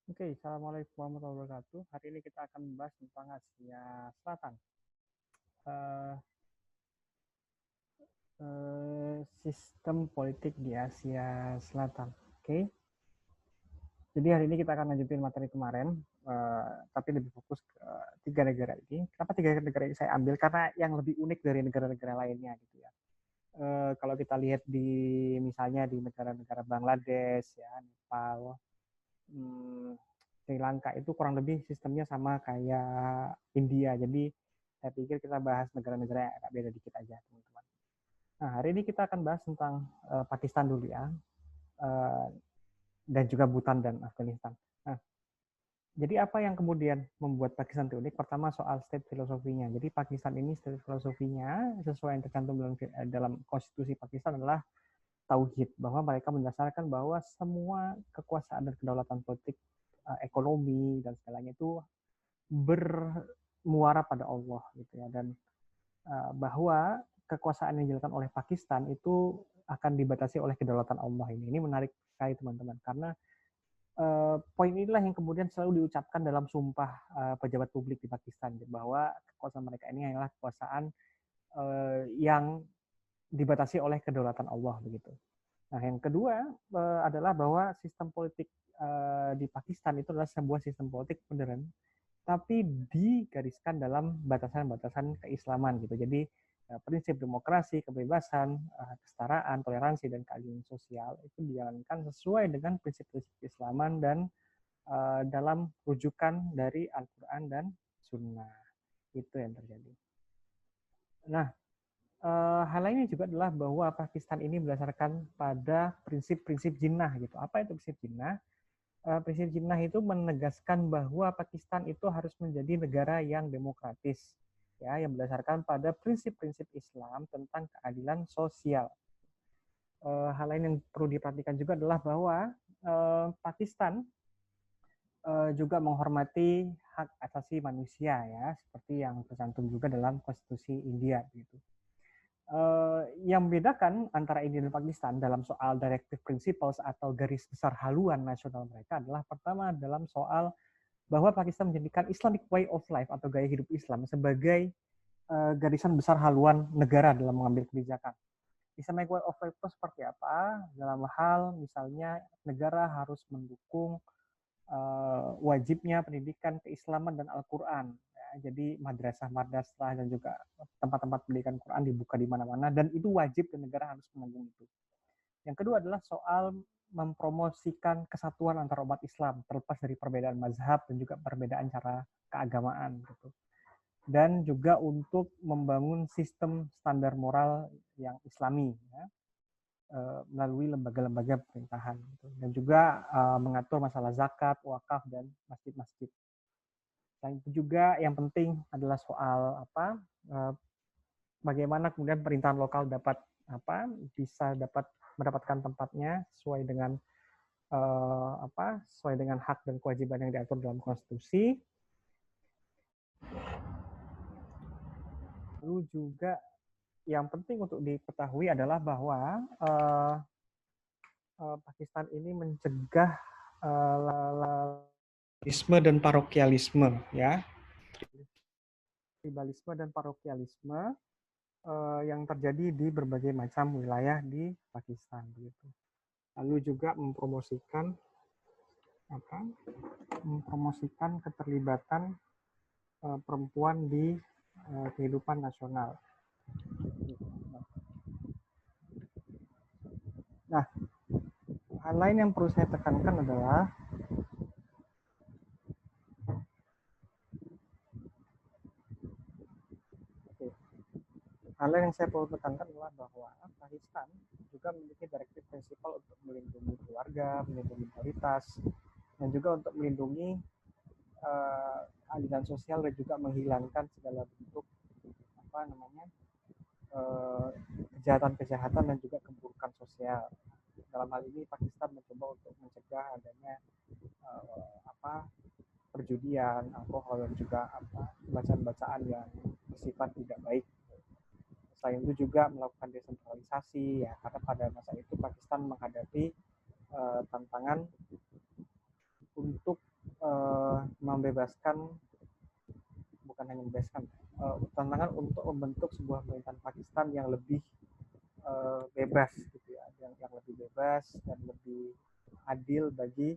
Oke, Assalamualaikum warahmatullahi wabarakatuh. Hari ini kita akan membahas tentang Asia Selatan. Eh, Sistem politik di Asia Selatan. Oke, jadi hari ini kita akan lanjutin materi kemarin, tapi lebih fokus ke tiga negara ini. Kenapa tiga negara ini saya ambil? Karena yang lebih unik dari negara-negara lainnya, gitu ya. Kalau kita lihat di misalnya di negara-negara Bangladesh, ya, Nepal, hmm, Sri Lanka itu kurang lebih sistemnya sama kayak India. Jadi saya pikir kita bahas negara-negara yang agak beda dikit aja, teman-teman. Nah, hari ini kita akan bahas tentang Pakistan dulu ya, uh, dan juga Bhutan dan Afghanistan. Nah, jadi apa yang kemudian membuat Pakistan itu unik? Pertama soal state filosofinya. Jadi Pakistan ini state filosofinya sesuai yang tercantum dalam konstitusi Pakistan adalah tauhid, bahwa mereka mendasarkan bahwa semua kekuasaan dan kedaulatan politik, ekonomi dan segalanya itu bermuara pada Allah gitu ya, dan bahwa kekuasaan yang dijalankan oleh Pakistan itu akan dibatasi oleh kedaulatan Allah ini. Ini menarik sekali teman-teman, karena poin inilah yang kemudian selalu diucapkan dalam sumpah pejabat publik di Pakistan, bahwa kekuasaan mereka ini adalah kekuasaan yang dibatasi oleh kedaulatan Allah begitu. Nah, yang kedua adalah bahwa sistem politik di Pakistan itu adalah sebuah sistem politik modern, tapi digariskan dalam batasan-batasan keislaman gitu. Jadi prinsip demokrasi, kebebasan, kesetaraan, toleransi, dan keadilan sosial itu dijalankan sesuai dengan prinsip-prinsip keislaman dan dalam rujukan dari Al-Quran dan Sunnah. Itu yang terjadi. Nah, hal lainnya juga adalah bahwa Pakistan ini berdasarkan pada prinsip-prinsip jinnah gitu. Apa itu prinsip jinnah? Prinsip jinnah itu menegaskan bahwa Pakistan itu harus menjadi negara yang demokratis, ya, yang berdasarkan pada prinsip-prinsip Islam tentang keadilan sosial. Hal lain yang perlu diperhatikan juga adalah bahwa Pakistan juga menghormati hak asasi manusia, ya, seperti yang tercantum juga dalam konstitusi India gitu. Yang membedakan antara India dan Pakistan dalam soal directive principles atau garis besar haluan nasional mereka adalah pertama dalam soal bahwa Pakistan menjadikan Islamic way of life atau gaya hidup Islam sebagai garisan besar haluan negara dalam mengambil kebijakan. Islamic way of life itu seperti apa? Dalam hal misalnya negara harus mendukung wajibnya pendidikan keislaman dan Al-Quran. Ya, jadi madrasah-madrasah dan juga tempat-tempat pendidikan Quran dibuka di mana-mana, dan itu wajib dan negara harus menanggung itu. Yang kedua adalah soal mempromosikan kesatuan antar umat Islam terlepas dari perbedaan mazhab dan juga perbedaan cara keagamaan gitu. Dan juga untuk membangun sistem standar moral yang Islami, ya, melalui lembaga-lembaga pemerintahan gitu. Dan juga mengatur masalah zakat, wakaf, dan masjid-masjid. Selain itu juga yang penting adalah soal apa, bagaimana kemudian pemerintahan lokal dapat bisa dapat mendapatkan tempatnya sesuai dengan sesuai dengan hak dan kewajiban yang diatur dalam konstitusi. Lalu juga yang penting untuk diketahui adalah bahwa Pakistan ini mencegah tribalisme dan parokialisme, ya, tribalisme dan parokialisme yang terjadi di berbagai macam wilayah di Pakistan begitu. Lalu juga mempromosikan keterlibatan perempuan di kehidupan nasional. Nah, hal lain yang perlu saya tekankan adalah hal yang saya perlu tekankan adalah bahwa Pakistan juga memiliki directive principle untuk melindungi keluarga, melindungi minoritas, dan juga untuk melindungi keadilan sosial dan juga menghilangkan segala bentuk kejahatan-kejahatan dan juga keburukan sosial. Dalam hal ini Pakistan mencoba untuk mencegah adanya perjudian, alkohol, dan juga bacaan-bacaan yang bersifat tidak baik. Selain itu juga melakukan desentralisasi, ya, karena pada masa itu Pakistan menghadapi tantangan untuk membebaskan, bukan hanya membebaskan, tantangan untuk membentuk sebuah pemerintahan Pakistan yang lebih bebas gitu ya, yang lebih bebas dan lebih adil bagi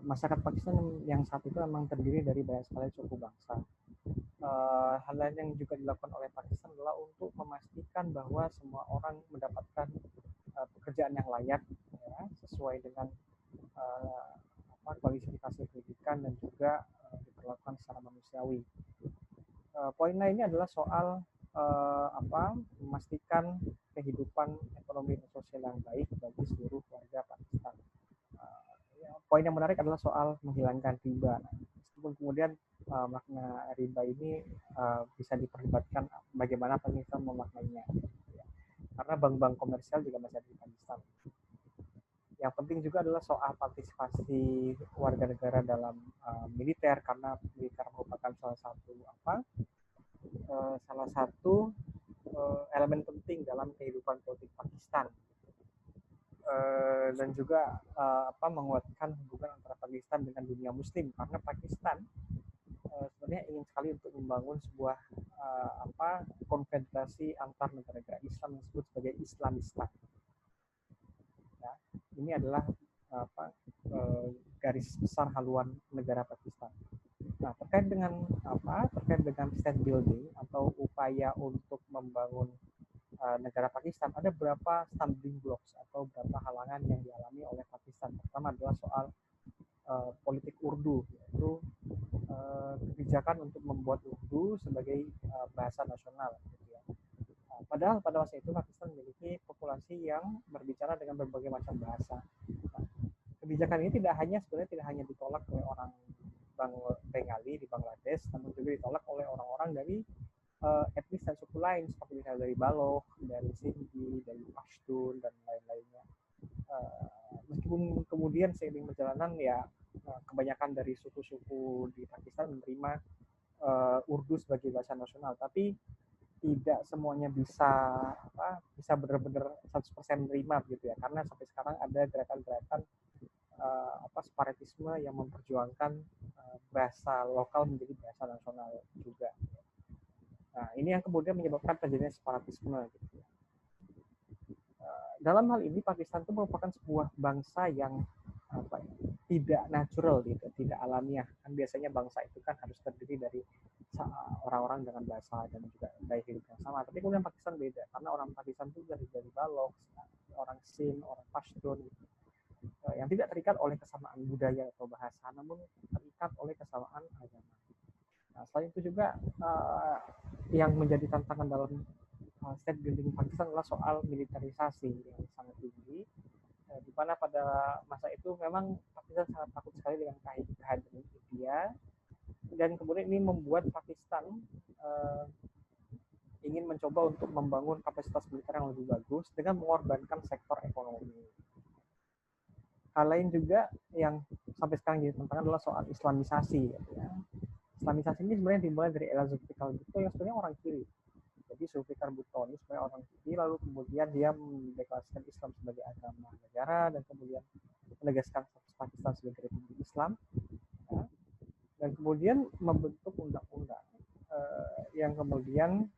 masyarakat Pakistan yang saat itu memang terdiri dari banyak sekali suku bangsa. Hal lain yang juga dilakukan oleh Pakistan adalah untuk memastikan bahwa semua orang mendapatkan pekerjaan yang layak ya, sesuai dengan uh, kualifikasi pendidikan dan juga diperlakukan secara manusiawi. Poin lainnya adalah soal memastikan kehidupan ekonomi dan sosial yang baik bagi seluruh warga Pakistan. Poin yang menarik adalah soal menghilangkan riba. Nah, meskipun kemudian makna riba ini bisa diperdebatkan bagaimana Pakistan memaknainya. Karena bank-bank komersial juga masih ada di Pakistan. Yang penting juga adalah soal partisipasi warga negara dalam militer, karena militer merupakan salah satu elemen penting dalam kehidupan politik Pakistan. Dan juga menguatkan hubungan antara Pakistan dengan dunia Muslim, karena Pakistan sebenarnya ingin sekali untuk membangun sebuah konfederasi antar negara-negara Islam yang disebut sebagai Islamistan. Ya, ini adalah garis besar haluan negara Pakistan. Nah, terkait dengan state building atau upaya untuk membangun negara Pakistan, ada beberapa stumbling blocks atau beberapa halangan yang dialami oleh Pakistan. Pertama adalah soal politik Urdu, yaitu kebijakan untuk membuat Urdu sebagai bahasa nasional. Gitu ya. Padahal pada masa itu Pakistan memiliki populasi yang berbicara dengan berbagai macam bahasa. Nah, kebijakan ini sebenarnya tidak hanya ditolak oleh orang Bengali di Bangladesh, namun juga ditolak oleh orang-orang dari etnis dan suku lain seperti misalnya dari Baloch, dari Sindhi, dari Pashtun dan lain-lainnya. Meskipun kemudian seiring perjalanan ya kebanyakan dari suku-suku di Pakistan menerima Urdu sebagai bahasa nasional, tapi tidak semuanya bisa benar-benar 100% menerima gitu ya, karena sampai sekarang ada gerakan-gerakan separatisme yang memperjuangkan bahasa lokal menjadi bahasa nasional juga. Nah, ini yang kemudian menyebabkan terjadinya separatisme gitu. Dalam hal ini Pakistan itu merupakan sebuah bangsa yang tidak natural gitu, tidak alamiah. Kan biasanya bangsa itu kan harus terdiri dari orang-orang dengan bahasa dan juga gaya hidup yang sama. Tapi kemudian Pakistan beda, karena orang Pakistan itu dari Baloch, orang Sindh, orang Pashtun gitu, yang tidak terikat oleh kesamaan budaya atau bahasa, namun terikat oleh kesamaan agama. Nah, selain itu juga yang menjadi tantangan dalam state building Pakistan adalah soal militerisasi yang sangat tinggi, di mana pada masa itu memang Pakistan sangat takut sekali dengan kehadiran India, dan kemudian ini membuat Pakistan ingin mencoba untuk membangun kapasitas militer yang lebih bagus dengan mengorbankan sektor ekonomi. Hal lain juga yang sampai sekarang jadi tantangan adalah soal Islamisasi. Ya. Islamisasi ini sebenarnya dimulai dari era Zulfikar Bhutto yang sebenarnya orang kiri. Jadi Zulfikar Bhutto ini sebenarnya orang kiri, lalu kemudian dia mendeklarasikan Islam sebagai agama negara dan kemudian menegaskan Pakistan sebagai Republik Islam, ya, dan kemudian membentuk undang-undang yang kemudian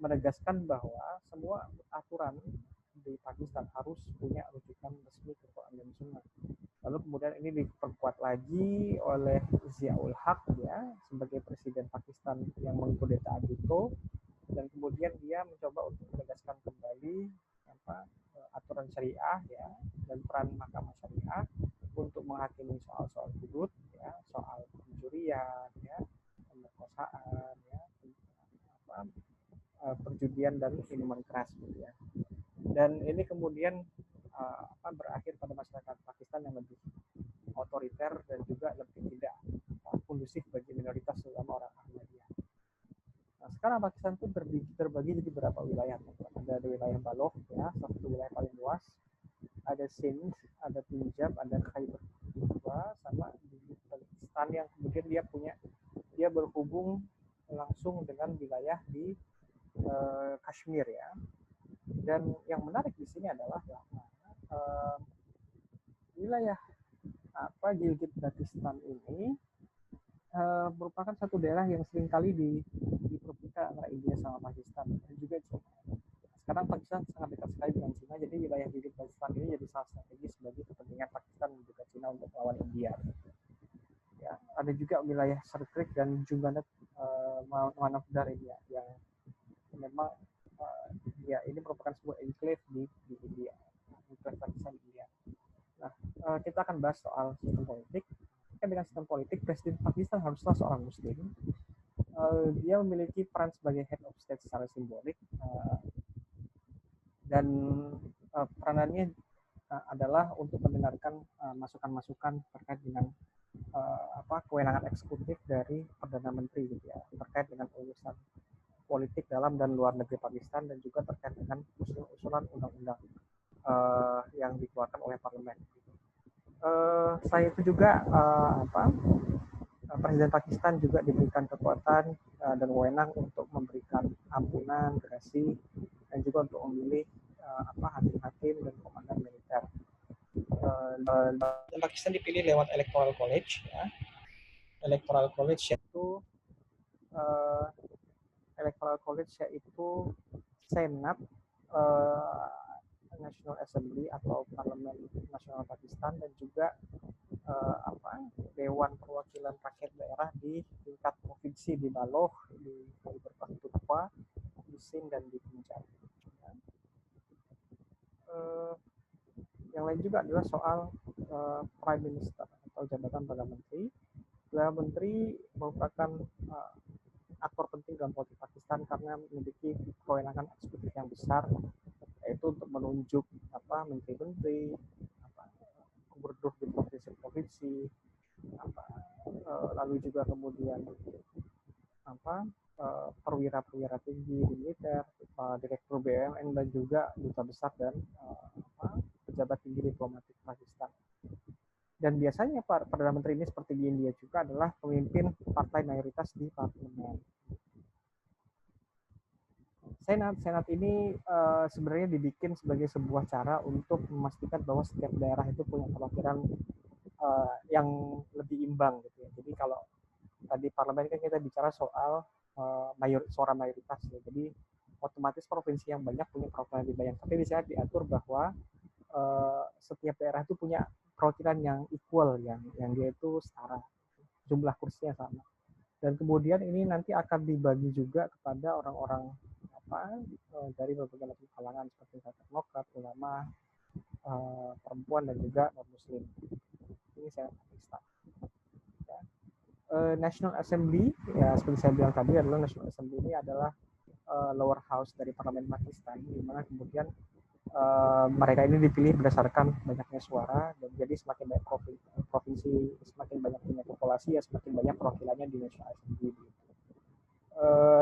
menegaskan bahwa semua aturan di Pakistan harus punya rujukan resmi ke Quran dan Sunnah. Lalu kemudian ini diperkuat lagi oleh Ziaul Haq ya sebagai presiden Pakistan yang mengkudeta Bhutto, dan kemudian dia mencoba untuk menegaskan kembali aturan syariah ya dan peran mahkamah syariah untuk menghakimi soal-soal hudud ya, soal pencurian ya, pemerkosaan ya, perjudian dan minuman keras gitu ya. Dan ini kemudian berakhir pada masyarakat Pakistan yang lebih otoriter dan juga lebih tidak kondusif bagi minoritas terutama orang Ahmadiyah. Nah, sekarang Pakistan itu terbagi jadi beberapa wilayah. Ada wilayah Baloch ya, satu wilayah paling luas. Ada Sindh, ada Punjab, ada Khyber Pakhtunkhwa, sama di Pakistan yang kemudian dia berhubung langsung dengan wilayah di Kashmir ya. Dan yang menarik di sini adalah wilayah Gilgit-Baltistan ini merupakan satu daerah yang seringkali diperebutkan antara India sama Pakistan dan juga China. Sekarang Pakistan sangat dekat sekali dengan China, jadi wilayah Gilgit-Baltistan ini jadi salah strategis bagi kepentingan Pakistan dan juga China untuk melawan India. Ya, ada juga wilayah Sirkrik dan Junganet Manavdar ini yang memang ya ini merupakan sebuah enclave di India, enclave Pakistan di India. Nah, kita akan bahas soal sistem politik. Dengan sistem politik, Presiden Pakistan haruslah seorang Muslim. Dia memiliki peran sebagai head of state secara simbolik, dan peranannya adalah untuk mendengarkan masukan-masukan terkait dengan kewenangan eksekutif dari Perdana Menteri gitu ya, terkait dengan urusan politik dalam dan luar negeri Pakistan dan juga terkait dengan usulan undang-undang yang dikeluarkan oleh parlemen. Selain itu juga Presiden Pakistan juga diberikan kekuatan dan wewenang untuk memberikan ampunan, gerasi, dan juga untuk memilih hakim-hakim dan komandan militer. Pakistan dipilih lewat Electoral College. Ya. Electoral College yaitu Senat National Assembly atau Parlemen Nasional Pakistan dan juga Dewan Perwakilan Rakyat Daerah di tingkat provinsi di Baloch, di Khyber Pakhtunkhwa, di Sindh dan di Punjab. Yang lain juga adalah soal Prime Minister atau jabatan Perdana Menteri. Perdana Menteri merupakan aktor penting dalam politik Pakistan karena memiliki kewenangan eksekutif yang besar, yaitu untuk menunjuk menteri-menteri, gubernur di provinsi-provinsi, lalu juga kemudian perwira-perwira tinggi di militer, direktur BUMN dan juga duta besar dan pejabat tinggi diplomatik Pakistan. Dan biasanya Perdana Menteri ini seperti di India juga adalah pemimpin partai mayoritas di parlemen. Senat ini sebenarnya dibikin sebagai sebuah cara untuk memastikan bahwa setiap daerah itu punya perwakilan yang lebih imbang gitu ya. Jadi kalau tadi parlemen kan kita bicara soal suara mayoritas ya. Jadi otomatis provinsi yang banyak punya perwakilan lebih banyak. Tapi di sana diatur bahwa setiap daerah itu punya perwakilan yang equal, yang dia itu setara, jumlah kursinya sama. Dan kemudian ini nanti akan dibagi juga kepada orang-orang dari berbagai macam kalangan seperti teknokrat, ulama, perempuan dan juga non-muslim. Ini saya Pakistan. Ya. National Assembly, ya seperti saya bilang tadi adalah National Assembly ini adalah lower house dari parlemen Pakistan, di mana kemudian mereka ini dipilih berdasarkan banyaknya suara, dan jadi semakin banyak provinsi, semakin banyak punya populasi, ya semakin banyak perwakilannya di National Assembly.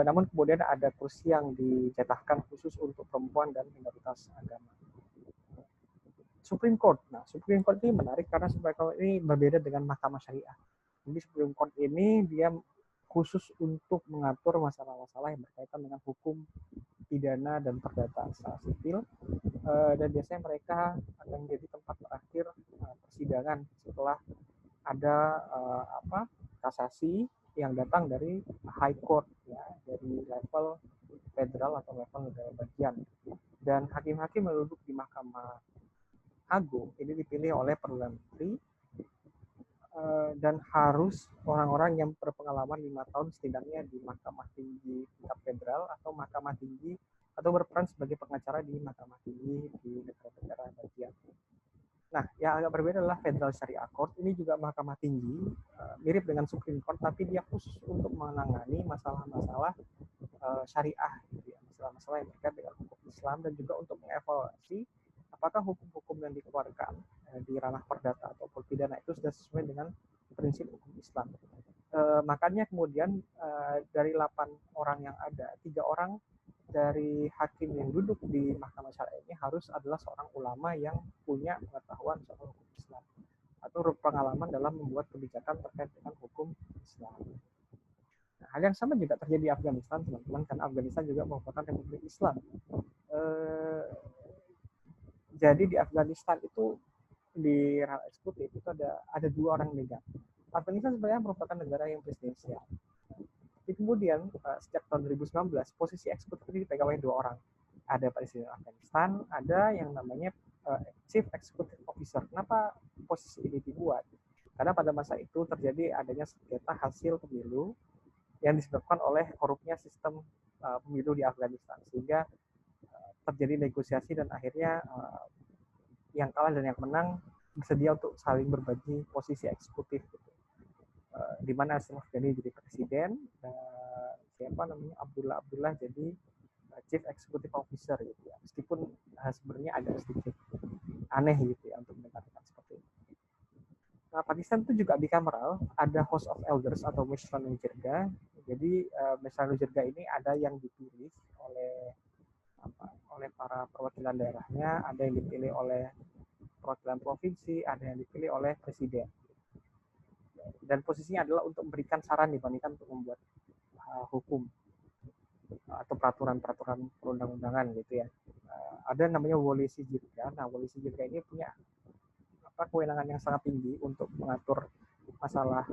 Namun kemudian ada kursi yang dicetakkan khusus untuk perempuan dan minoritas agama. Supreme Court. Nah, Supreme Court ini menarik karena Supreme Court ini berbeda dengan Mahkamah Syariah. Jadi Supreme Court ini dia khusus untuk mengatur masalah-masalah yang berkaitan dengan hukum pidana dan perdata secara sipil, dan biasanya mereka akan menjadi tempat terakhir persidangan setelah ada kasasi yang datang dari High Court, ya, dari level federal atau level negara bagian. Dan hakim-hakim yang duduk di Mahkamah Agung ini dipilih oleh Perdana Menteri, dan harus orang-orang yang berpengalaman 5 tahun setidaknya di Mahkamah Tinggi tingkat federal atau Mahkamah Tinggi atau berperan sebagai pengacara di Mahkamah Tinggi di negara-negara bagian. Nah, yang agak berbeda adalah Federal Sharia Court. Ini juga mahkamah tinggi, mirip dengan Supreme Court, tapi dia khusus untuk menangani masalah-masalah syariah, gitu ya, masalah-masalah yang terkait dengan hukum Islam, dan juga untuk mengevaluasi apakah hukum-hukum yang dikeluarkan di ranah perdata atau pidana itu sudah sesuai dengan prinsip hukum Islam. Makanya kemudian dari 8 orang yang ada, 3 orang dari hakim yang duduk di Mahkamah Syariah ini harus adalah seorang ulama yang punya pengetahuan soal hukum Islam atau pengalaman dalam membuat kebijakan terkait dengan hukum Islam. Nah, hal yang sama juga terjadi di Afghanistan, teman-teman, karena Afghanistan juga merupakan republik Islam. Jadi di Afghanistan itu di ranah eksekutif itu ada dua orang megang. Afghanistan sebenarnya merupakan negara yang presidensial. Tapi kemudian sejak tahun 2019 posisi eksekutif ini dipegang oleh dua orang. Ada presiden Afghanistan, ada yang namanya Chief Executive Officer. Kenapa posisi ini dibuat? Karena pada masa itu terjadi adanya sengketa hasil pemilu yang disebabkan oleh korupnya sistem pemilu di Afghanistan, sehingga terjadi negosiasi dan akhirnya yang kalah dan yang menang bersedia untuk saling berbagi posisi eksekutif gitu. Di mana Ashraf Ghani jadi presiden, siapa namanya Abdullah jadi Chief Executive Officer gitu ya. Meskipun sebenarnya agak sedikit aneh gitu ya untuk mendekatkan seperti itu. Nah, Pakistan itu juga bicameral, ada House of Elders atau Mishra Nujirga. Jadi Mishra Nujirga ini ada yang dipilih oleh para perwakilan daerahnya, ada yang dipilih oleh perwakilan provinsi, ada yang dipilih oleh presiden. Dan posisinya adalah untuk memberikan saran dibandingkan untuk membuat hukum atau peraturan-peraturan perundang-undangan gitu ya. Ada namanya Wali Sijirga. Nah, Wali Sijirga ini punya kewenangan yang sangat tinggi untuk mengatur masalah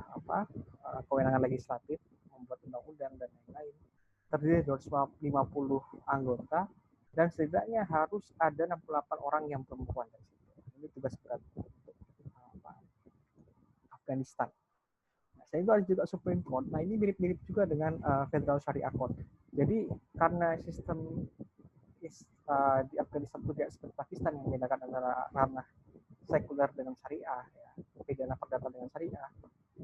kewenangan legislatif, membuat undang-undang dan lain-lain. Terdiri dari 250 anggota dan setidaknya harus ada 68 orang yang perempuan. Ini tugas berat untuk Afghanistan. Nah, saya itu ada juga Supreme Court. Nah, ini mirip-mirip juga dengan Federal Sharia Court. Jadi karena sistem di Afghanistan itu tidak seperti Pakistan yang membedakan antara ranah sekuler dengan syariah, ya, pidana perdata dengan syariah.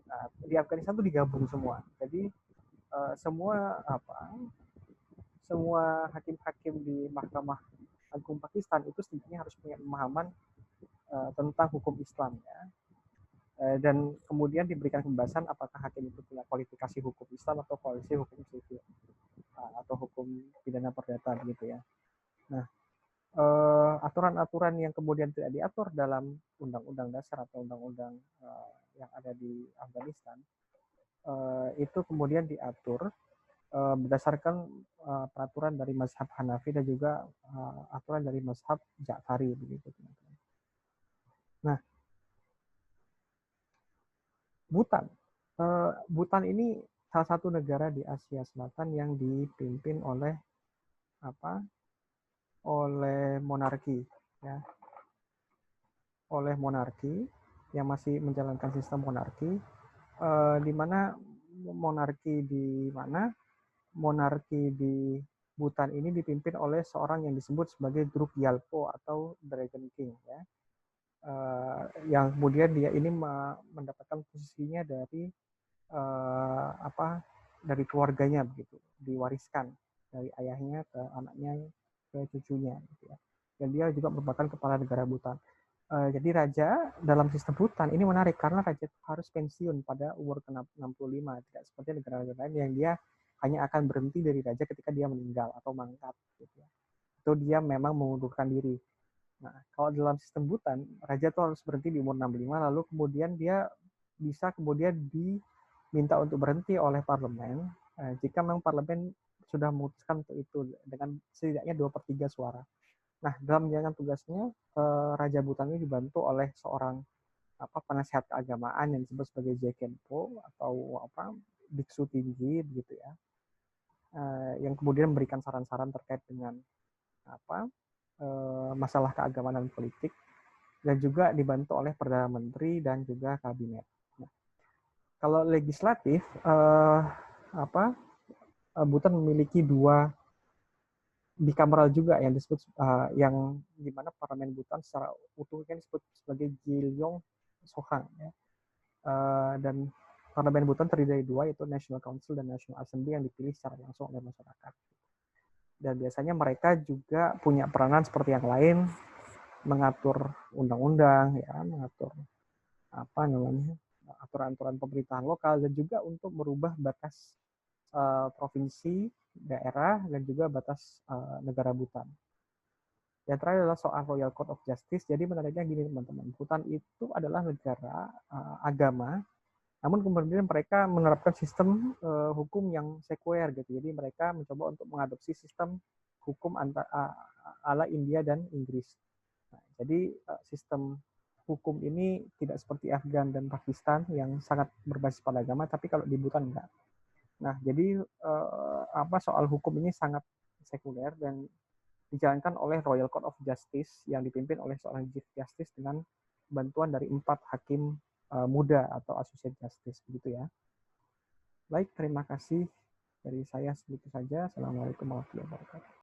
Nah, di Afghanistan itu digabung semua. Jadi semua hakim-hakim di Mahkamah Agung Pakistan itu setidaknya harus punya pemahaman tentang hukum Islam ya. Dan kemudian diberikan pembahasan apakah hakim itu punya kualifikasi hukum Islam atau kualifikasi hukum sivil atau hukum pidana perdata gitu ya. Nah, aturan-aturan yang kemudian tidak diatur dalam undang-undang dasar atau undang-undang yang ada di Afghanistan itu kemudian diatur berdasarkan peraturan dari mazhab Hanafi dan juga aturan dari mazhab Ja'fari begitu. Nah, Bhutan ini salah satu negara di Asia Selatan yang dipimpin oleh oleh monarki ya. Oleh monarki yang masih menjalankan sistem monarki di mana monarki di Bhutan ini dipimpin oleh seorang yang disebut sebagai Druk Gyalpo atau Dragon King ya. Yang kemudian dia ini mendapatkan posisinya dari dari keluarganya begitu, diwariskan dari ayahnya ke anaknya ke cucunya gitu ya. Dan dia juga merupakan kepala negara Bhutan. Jadi raja dalam sistem Bhutan ini menarik karena raja itu harus pensiun pada umur ke-65, tidak seperti negara-negara lain yang dia hanya akan berhenti dari raja ketika dia meninggal atau mangkat gitu ya. Atau dia memang mengundurkan diri. Nah, kalau dalam sistem Bhutan, raja itu harus berhenti di umur 65 lalu kemudian dia bisa kemudian diminta untuk berhenti oleh parlemen jika memang parlemen sudah memutuskan untuk itu dengan setidaknya 2/3 suara. Nah, dalam menjalankan tugasnya, Raja Bhutan ini dibantu oleh seorang penasihat keagamaan yang disebut sebagai Jekenpo atau biksu tinggi begitu ya, yang kemudian memberikan saran-saran terkait dengan masalah keagamaan dan politik, dan juga dibantu oleh perdana menteri dan juga kabinet. Nah, kalau legislatif, Bhutan memiliki dua bicameral juga yang disebut yang di mana parlemen Bhutan secara utuh kan disebut sebagai Jilyong Sohang ya. Dan parlemen Bhutan terdiri dari dua, yaitu National Council dan National Assembly yang dipilih secara langsung oleh masyarakat. Dan biasanya mereka juga punya peranan seperti yang lain, mengatur undang-undang ya, mengatur aturan-aturan pemerintahan lokal, dan juga untuk merubah batas provinsi, daerah, dan juga batas negara Bhutan. Yang terakhir adalah soal Royal Court of Justice. Jadi menariknya gini teman-teman, Bhutan itu adalah negara agama, namun kemudian mereka menerapkan sistem hukum yang sekuler gitu. Jadi mereka mencoba untuk mengadopsi sistem hukum ala India dan Inggris. Nah, jadi sistem hukum ini tidak seperti Afgan dan Pakistan yang sangat berbasis pada agama, tapi kalau di Bhutan enggak. Nah, jadi soal hukum ini sangat sekuler dan dijalankan oleh Royal Court of Justice yang dipimpin oleh seorang Chief Justice dengan bantuan dari 4 hakim muda atau Associate Justice, begitu ya. Baik, terima kasih dari saya segitu saja. Assalamualaikum warahmatullahi wabarakatuh.